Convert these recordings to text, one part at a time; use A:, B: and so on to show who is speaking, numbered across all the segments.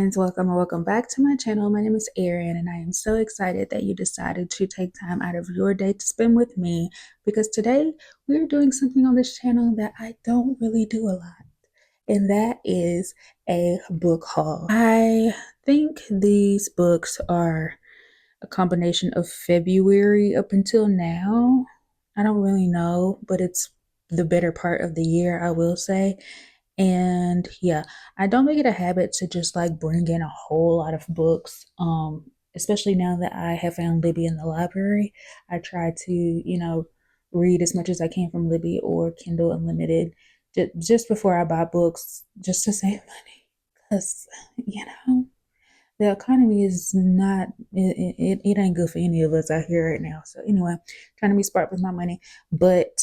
A: friends, welcome and welcome back to my channel. My name is Erin and I am so excited that you decided to take time out of your day to spend with me because today we're doing something on this channel that I don't really do a lot, and that is a book haul. I think these books are a combination of February up until now. I don't really know, but it's the better part of the year, I will say. And yeah, I don't make it a habit to just like bring in a whole lot of books. Especially now that I have found Libby in the library. I try to, read as much as I can from Libby or Kindle Unlimited just before I buy books, just to save money. Because, the economy is not, it ain't good for any of us out here right now. So anyway, trying to be smart with my money, but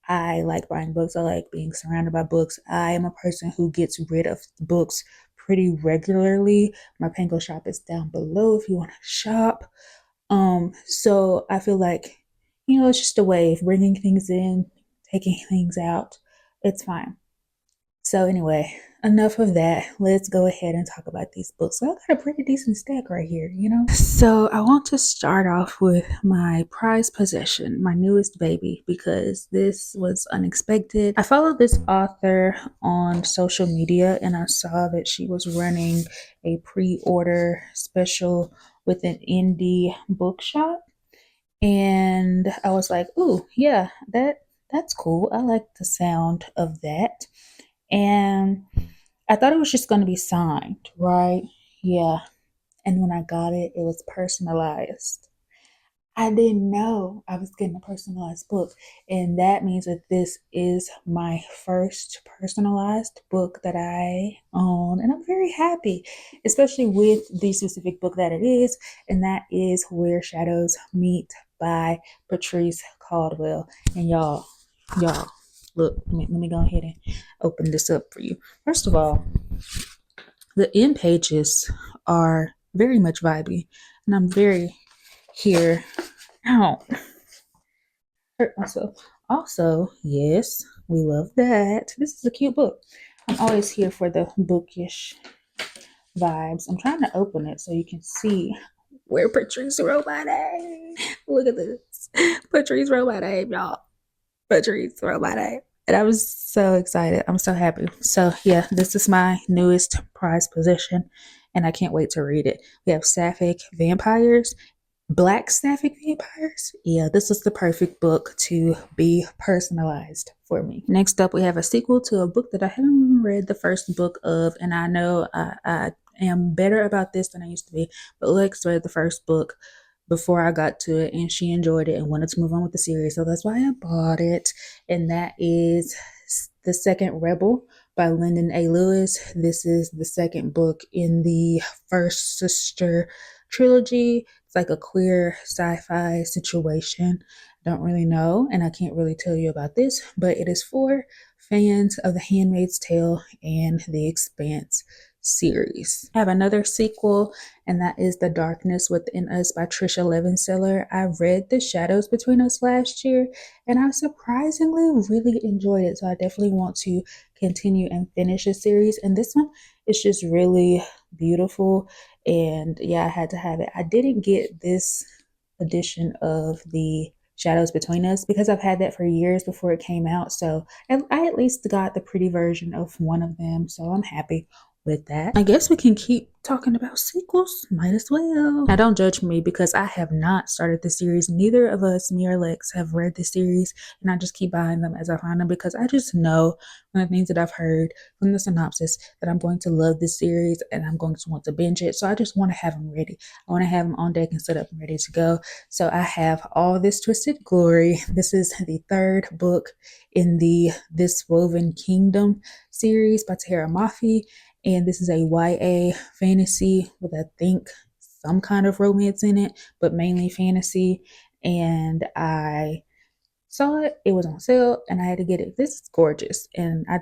A: I like buying books. I like being surrounded by books. I am a person who gets rid of books pretty regularly. My Pango shop is down below if you want to shop. So I feel like, it's just a way of bringing things in, taking things out. It's fine. So anyway, enough of that. Let's go ahead and talk about these books. Well, I got a pretty decent stack right here. So I want to start off with my prized possession, my newest baby, because this was unexpected. I followed this author on social media and I saw that she was running a pre-order special with an indie bookshop. And I was like, ooh, yeah, that's cool. I like the sound of that. And I thought it was just going to be signed, right? Yeah. And when I got it, it was personalized. I didn't know I was getting a personalized book. And that means that this is my first personalized book that I own. And I'm very happy, especially with the specific book that it is. And that is Where Shadows Meet by Patrice Caldwell. And y'all, look, let me go ahead and open this up for you. First of all, the end pages are very much vibey. And I'm very here. Ow, hurt myself. Also, yes, we love that. This is a cute book. I'm always here for the bookish vibes. I'm trying to open it so you can see where Patrice wrote my name. Look at this. Patrice wrote my name, y'all. Patrice wrote my name. And I was so excited. I'm so happy. So yeah, this is my newest prized possession, and I can't wait to read it. We have Sapphic Vampires, Black Sapphic Vampires. Yeah, this is the perfect book to be personalized for me. Next up, we have a sequel to a book that I haven't read the first book of, and I know I am better about this than I used to be. But Lex read the first book before I got to it, and she enjoyed it and wanted to move on with the series, so that's why I bought it. And that is The Second Rebel by Lyndon A. Lewis. This is the second book in the First Sister trilogy. It's like a queer sci-fi situation. Don't really know, and I can't really tell you about this, but it is for fans of The Handmaid's Tale and The Expanse series. I have another sequel, and that is The Darkness Within Us by Trisha Levenseller. I read The Shadows Between Us last year, and I surprisingly really enjoyed it. So I definitely want to continue and finish a series. And this one is just really beautiful. And yeah, I had to have it. I didn't get this edition of The Shadows Between Us because I've had that for years before it came out. So I at least got the pretty version of one of them. So I'm happy with that. I guess we can keep talking about sequels. Might as well. Now, don't judge me because I have not started the series. Neither of us, me or Lex, have read the series, and I just keep buying them as I find them because I just know from the things that I've heard from the synopsis that I'm going to love this series and I'm going to want to binge it. So I just want to have them ready. I want to have them on deck and set up and ready to go. So I have All This Twisted Glory. This is the third book in the This Woven Kingdom series by Tara Mafi. And this is a YA fantasy with, I think, some kind of romance in it, but mainly fantasy. And I saw it, it was on sale, and I had to get it. This is gorgeous. And I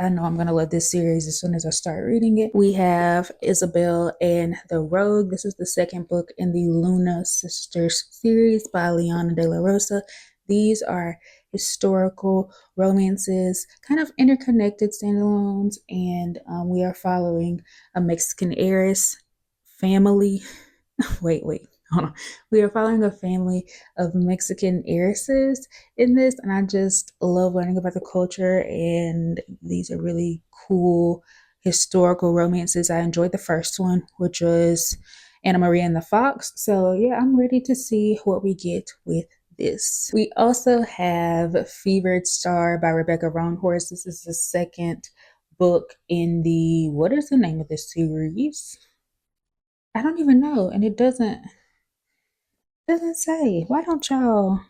A: know I'm going to love this series as soon as I start reading it. We have Isabel and the Rogue. This is the second book in the Luna Sisters series by Liana De La Rosa. These are historical romances, kind of interconnected standalones, and we are following a Mexican heiress family. Wait, hold on. We are following a family of Mexican heiresses in this, and I just love learning about the culture. And these are really cool historical romances. I enjoyed the first one, which was Anna Maria and the Fox. So, yeah, I'm ready to see what we get with this. We also have Fevered Star by Rebecca Roanhorse. This is the second book in the, what is the name of this series? I don't even know, and it doesn't say. Why don't y'all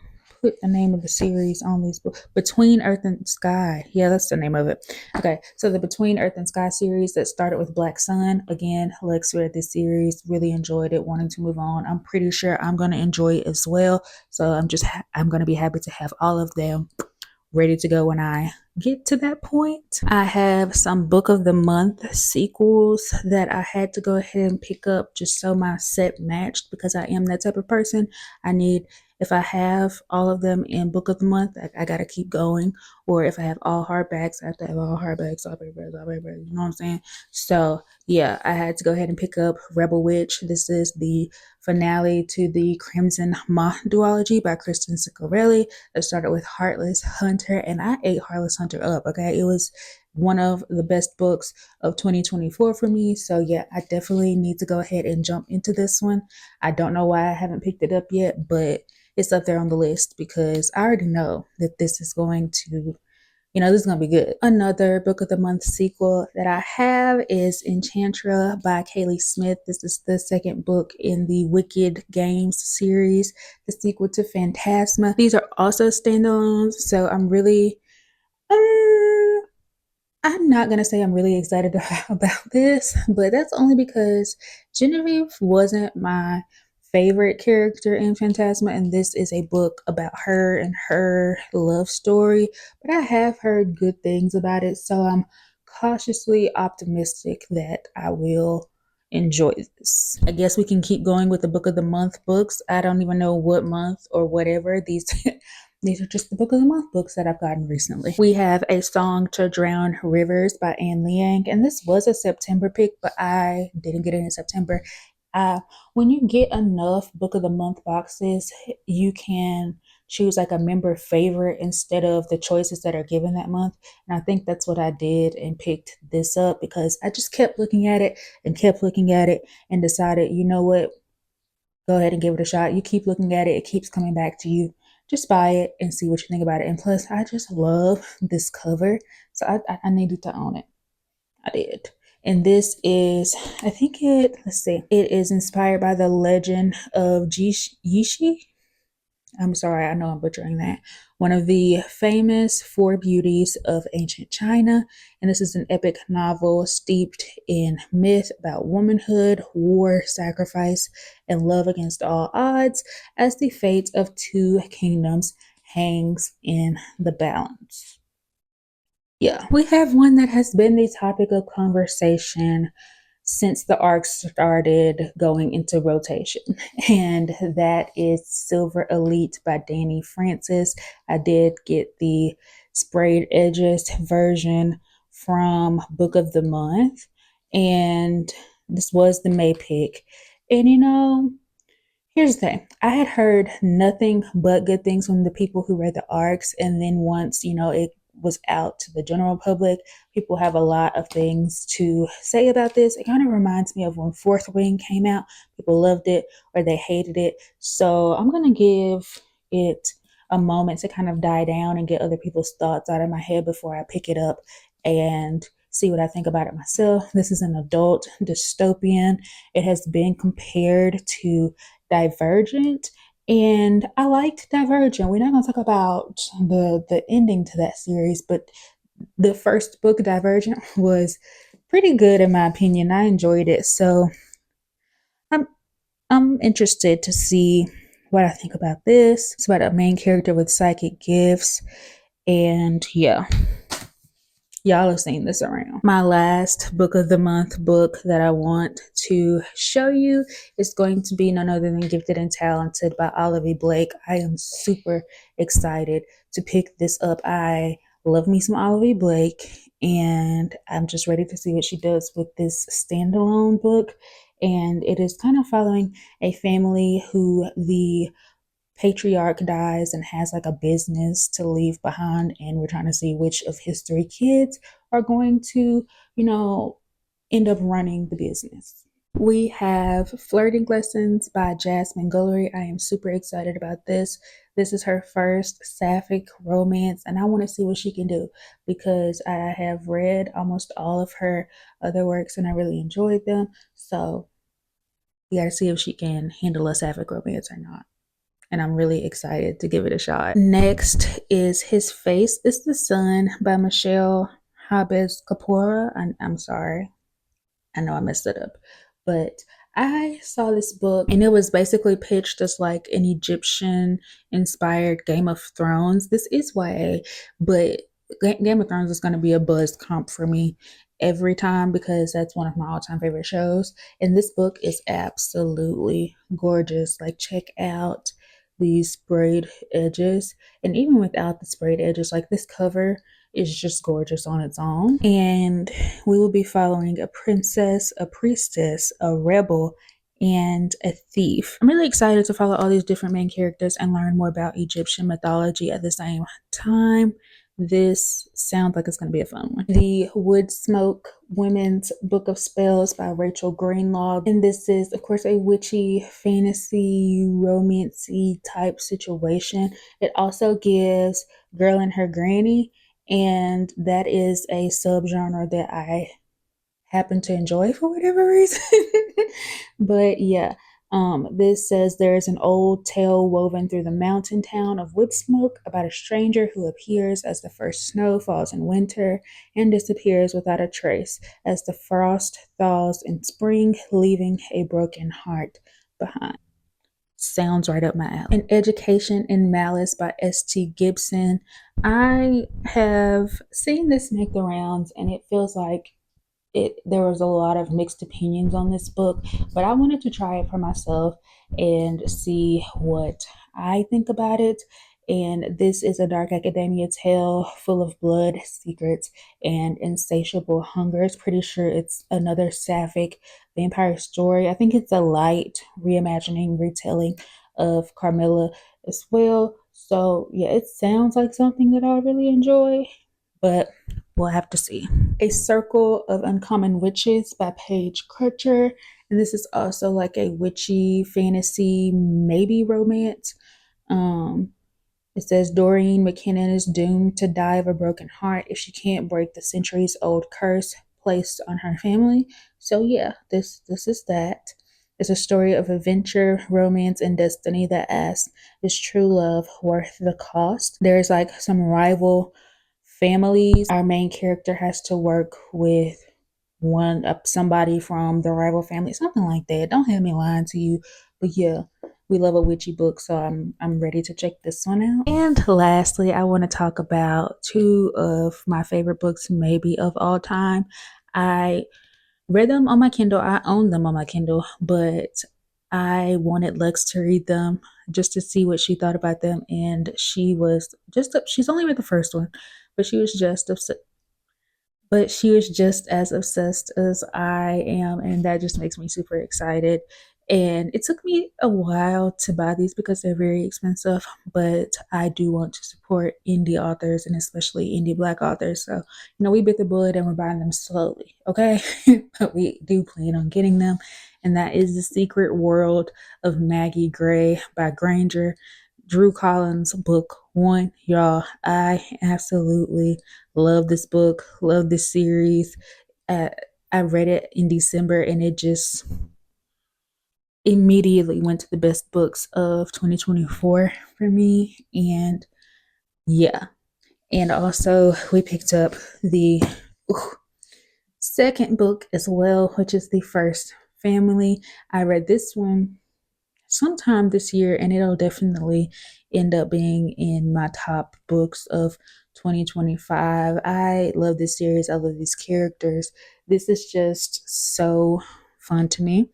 A: put the name of the series on these books? Between Earth and Sky. Yeah, that's the name of it. Okay, so the Between Earth and Sky series that started with Black Sun. Again, Lex read this series, really enjoyed it, wanting to move on. I'm pretty sure I'm going to enjoy it as well. So I'm going to be happy to have all of them ready to go when I get to that point. I have some book of the month sequels that I had to go ahead and pick up just so my set matched, because I am that type of person. I need, if I have all of them in book of the month, I gotta keep going. Or if I have all hardbacks, I have to have all hardbacks, all paperbacks, you know what I'm saying? So yeah, I had to go ahead and pick up Rebel Witch. This is the finale to the Crimson Moth duology by Kristen Ciccarelli. It started with Heartless Hunter, and I ate Heartless Hunter up. Okay, it was one of the best books of 2024 for me. So yeah, I definitely need to go ahead and jump into this one. I don't know why I haven't picked it up yet, but it's up there on the list because I already know that this is going to, this is going to be good. Another book of the month sequel that I have is Enchantra by Kaylee Smith. This is the second book in the Wicked Games series, the sequel to Phantasma. These are also standalones, so um, I'm not going to say I'm really excited about this, but that's only because Genevieve wasn't my favorite character in Phantasma, and this is a book about her and her love story. But I have heard good things about it, so I'm cautiously optimistic that I will enjoy this. I guess we can keep going with the book of the month books. I don't even know what month or whatever these these are just the book of the month books that I've gotten recently. We have A Song to Drown Rivers by Anne Liang, and this was a September pick, but I didn't get it in September. When you get enough book of the month boxes, you can choose like a member favorite instead of the choices that are given that month. And I think that's what I did and picked this up because I just kept looking at it and kept looking at it and decided, you know what, go ahead and give it a shot. You keep looking at it, it keeps coming back to you. Just buy it and see what you think about it. And plus, I just love this cover. So I needed to own it. I did. And this is, let's see, it is inspired by the legend of Yishi. I'm sorry, I know I'm butchering that. One of the famous four beauties of ancient China. And this is an epic novel steeped in myth about womanhood, war, sacrifice, and love against all odds as the fate of two kingdoms hangs in the balance. Yeah, we have one that has been the topic of conversation since the arc started going into rotation, and that is Silver Elite by Danny Francis. I did get the sprayed edges version from Book of the Month, and this was the May pick. And here's the thing. I had heard nothing but good things from the people who read the arcs, and then once, it was out to the general public, people have a lot of things to say about this. It kind of reminds me of when Fourth Wing came out. People loved it or they hated it. So I'm going to give it a moment to kind of die down and get other people's thoughts out of my head before I pick it up and see what I think about it myself. This is an adult dystopian. It has been compared to Divergent, and I liked Divergent. We're not going to talk about the ending to that series, but the first book, Divergent, was pretty good in my opinion. I enjoyed it, so I'm I'm interested to see what I think about this. It's about a main character with psychic gifts, and yeah. Y'all have seen this around. My last book of the month book that I want to show you is going to be none other than Gifted and Talented by Olive Blake. I am super excited to pick this up. I love me some Olive Blake, and I'm just ready to see what she does with this standalone book. And it is kind of following a family who the patriarch dies and has like a business to leave behind, and we're trying to see which of his three kids are going to, you know, end up running the business. We have Flirting Lessons by Jasmine Guillory. I am super excited about this. This is her first sapphic romance, and I want to see what she can do because I have read almost all of her other works and I really enjoyed them. So we got to see if she can handle a sapphic romance or not, and I'm really excited to give it a shot. Next is His Face is the Sun by Michelle Habes Kapora. I'm sorry, I know I messed it up, but I saw this book and it was basically pitched as like an Egyptian inspired Game of Thrones. This is YA, but Game of Thrones is going to be a buzz comp for me every time because that's one of my all-time favorite shows. And this book is absolutely gorgeous. Like, check out these sprayed edges, and even without the sprayed edges, like this cover is just gorgeous on its own. And we will be following a princess, a priestess, a rebel, and a thief. I'm really excited to follow all these different main characters and learn more about Egyptian mythology at the same time. This sounds like it's going to be a fun one. The Woodsmoke Women's Book of Spells by Rachel Greenlaw. And this is, of course, a witchy, fantasy, romancy type situation. It also gives Girl and Her Granny, and that is a subgenre that I happen to enjoy for whatever reason. But yeah, this says there is an old tale woven through the mountain town of Woodsmoke about a stranger who appears as the first snow falls in winter and disappears without a trace as the frost thaws in spring, leaving a broken heart behind. Sounds right up my alley. An Education in Malice by S.T. Gibson. I have seen this make the rounds, and it feels like there was a lot of mixed opinions on this book, but I wanted to try it for myself and see what I think about it. And this is a dark academia tale full of blood, secrets, and insatiable hunger. It's pretty sure it's another sapphic vampire story. I think it's a light reimagining, retelling of Carmilla as well. So yeah, it sounds like something that I really enjoy, but we'll have to see. A Circle of Uncommon Witches by Paige Crutcher. And this is also like a witchy fantasy, maybe romance. It says Doreen McKinnon is doomed to die of a broken heart if she can't break the centuries old curse placed on her family. So yeah, this is that. It's a story of adventure, romance, and destiny that asks, is true love worth the cost? There's like some rival families. Our main character has to work with one up somebody from the rival family, something like that. Don't have me lying to you, but yeah, we love a witchy book, so I'm ready to check this one out. And lastly, I want to talk about two of my favorite books, maybe of all time. I read them on my Kindle. I own them on my Kindle, but I wanted Lex to read them just to see what she thought about them. And she's only read the first one, but she was just as obsessed as I am, and that just makes me super excited. And it took me a while to buy these because they're very expensive, but I do want to support indie authors and especially indie Black authors. So, we bit the bullet and we're buying them slowly, okay? But we do plan on getting them. And that is The Secret World of Maggie Gray by Granger. Drew Collins, book one. Y'all, I absolutely love this book, love this series. Uh, I read it in December and it just immediately went to the best books of 2024 for me. And yeah, and also we picked up the second book as well, which is The First Family. I read this one sometime this year, and it'll definitely end up being in my top books of 2025. I love this series. I love these characters. This is just so fun to me.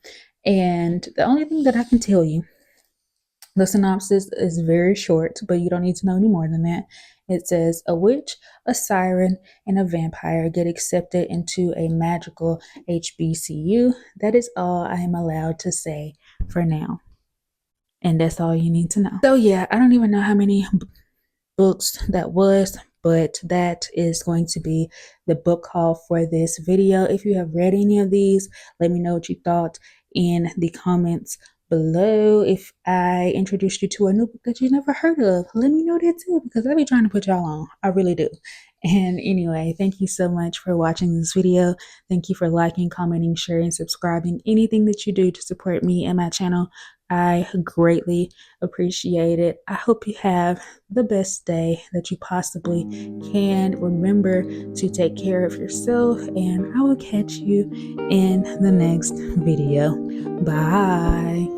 A: And the only thing that I can tell you, the synopsis is very short, but you don't need to know any more than that. It says a witch, a siren, and a vampire get accepted into a magical HBCU. That is all I am allowed to say for now. And that's all you need to know. So, yeah, I don't even know how many books that was, but that is going to be the book haul for this video. If you have read any of these, let me know what you thought in the comments below. If I introduced you to a new book that you never heard of, let me know that too, because I be trying to put y'all on. I really do. And anyway, thank you so much for watching this video. Thank you for liking, commenting, sharing, subscribing, anything that you do to support me and my channel. I greatly appreciate it. I hope you have the best day that you possibly can. Remember to take care of yourself, and I will catch you in the next video. Bye.